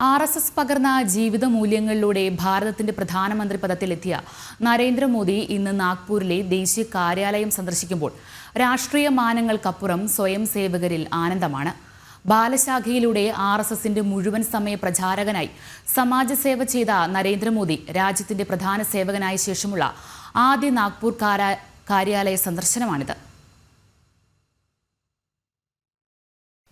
RSS പകർന്ന ജീവിത മൂല്യങ്ങളിലൂടെ ഭാരതത്തിന്റെ പ്രധാനമന്ത്രി പദത്തിലെത്തിയ നരേന്ദ്രമോദി ഇന്ന് നാഗ്പൂരിലെ ദേശീയ കാര്യാലയം സന്ദർശിക്കുമ്പോൾ രാഷ്ട്രീയ മാനങ്ങൾക്കപ്പുറം സ്വയം സേവകരിൽ ആനന്ദമാണ്. ബാലശാഖയിലൂടെ ആർഎസ്എസിന്റെ മുഴുവൻ സമയ പ്രചാരകനായി സമാജസേവ ചെയ്ത നരേന്ദ്രമോദി രാജ്യത്തിന്റെ പ്രധാന സേവകനായ ശേഷമുള്ള ആദ്യ നാഗ്പൂർ കാര്യാലയ സന്ദർശനമാണിത്.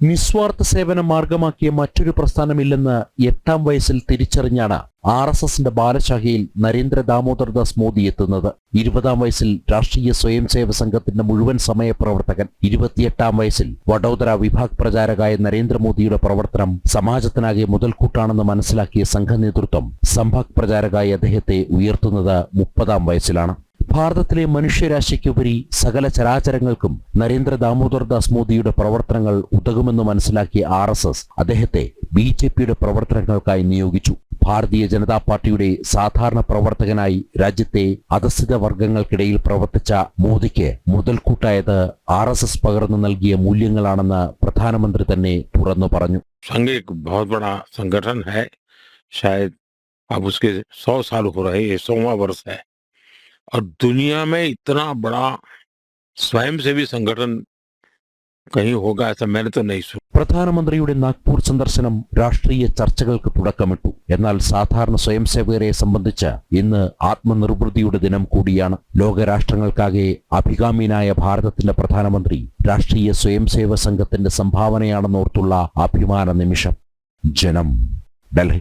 നിസ്വാർത്ഥ സേവനം മാർഗമാക്കിയ മറ്റൊരു പ്രസ്ഥാനമില്ലെന്ന് 8-ാം വയസ്സിൽ തിരിച്ചറിഞ്ഞാണ് ആർഎസ്എസിന്റെ ബാലശാഖയിൽ നരേന്ദ്ര ദാമോദർദാസ് മോദി എത്തുന്നത്. 20-ാം വയസ്സിൽ രാഷ്ട്രീയ സ്വയം സേവ സംഘത്തിന്റെ മുഴുവൻ സമയ പ്രവർത്തകൻ. 28-ാം വയസ്സിൽ വഡോദര വിഭാഗ് പ്രചാരകായ നരേന്ദ്രമോദിയുടെ പ്രവർത്തനം സമാജത്തിനാകെ മുതൽക്കൂട്ടാണെന്ന് മനസ്സിലാക്കിയ സംഘനേതൃത്വം സംഭാഗ് പ്രചാരകായ അദ്ദേഹത്തെ ഉയർത്തുന്നത് 30-ാം വയസ്സിലാണ്. ഭാരതത്തിലെ മനുഷ്യരാശിക്കുപരി സകല ചരാചരങ്ങൾക്കും നരേന്ദ്ര ദാമോദർദാസ് മോദിയുടെ പ്രവർത്തനങ്ങൾ ഉതകുമെന്ന് മനസ്സിലാക്കിയ ആർഎസ്എസ് അദ്ദേഹത്തെ ബിജെപിയുടെ പ്രവർത്തനങ്ങൾക്കായി നിയോഗിച്ചു. ഭാരതീയ ജനതാ പാർട്ടിയുടെ സാധാരണ പ്രവർത്തകനായി രാജ്യത്തെ അധസ്ഥിത വർഗങ്ങൾക്കിടയിൽ പ്രവർത്തിച്ച മോദിക്ക് മുതൽക്കൂട്ടായത് ആർഎസ്എസ് പകർന്നു നൽകിയ മൂല്യങ്ങളാണെന്ന് പ്രധാനമന്ത്രി തന്നെ തുറന്നു പറഞ്ഞു. संघ एक बहुत बड़ा संगठन है, शायद अब उसके 100 साल हो रहे, ये 100वां वर्ष है और दुनिया में इतना बड़ा स्वयंसेवी संगठन कहीं होगा ऐसा मैंने तो नहीं सुना. പ്രധാനമന്ത്രിയുടെ നാഗ്പൂർ സന്ദർശനം രാഷ്ട്രീയ ചർച്ചകൾക്ക് തുടക്കമിട്ടു. എന്നാൽ സാധാരണ സ്വയംസേവകരെ സംബന്ധിച്ച് ഇന്ന് ആത്മനിർവൃതിയുടെ ദിനം കൂടിയാണ്. ലോകരാഷ്ട്രങ്ങൾക്കാകെ അഭികാമ്യനായ ഭാരതത്തിന്റെ പ്രധാനമന്ത്രി രാഷ്ട്രീയ സ്വയംസേവ സംഘത്തിന്റെ സംഭാവനയാണെന്നോർത്തുള്ള അഭിമാന നിമിഷം. ജനം, ഡൽഹി.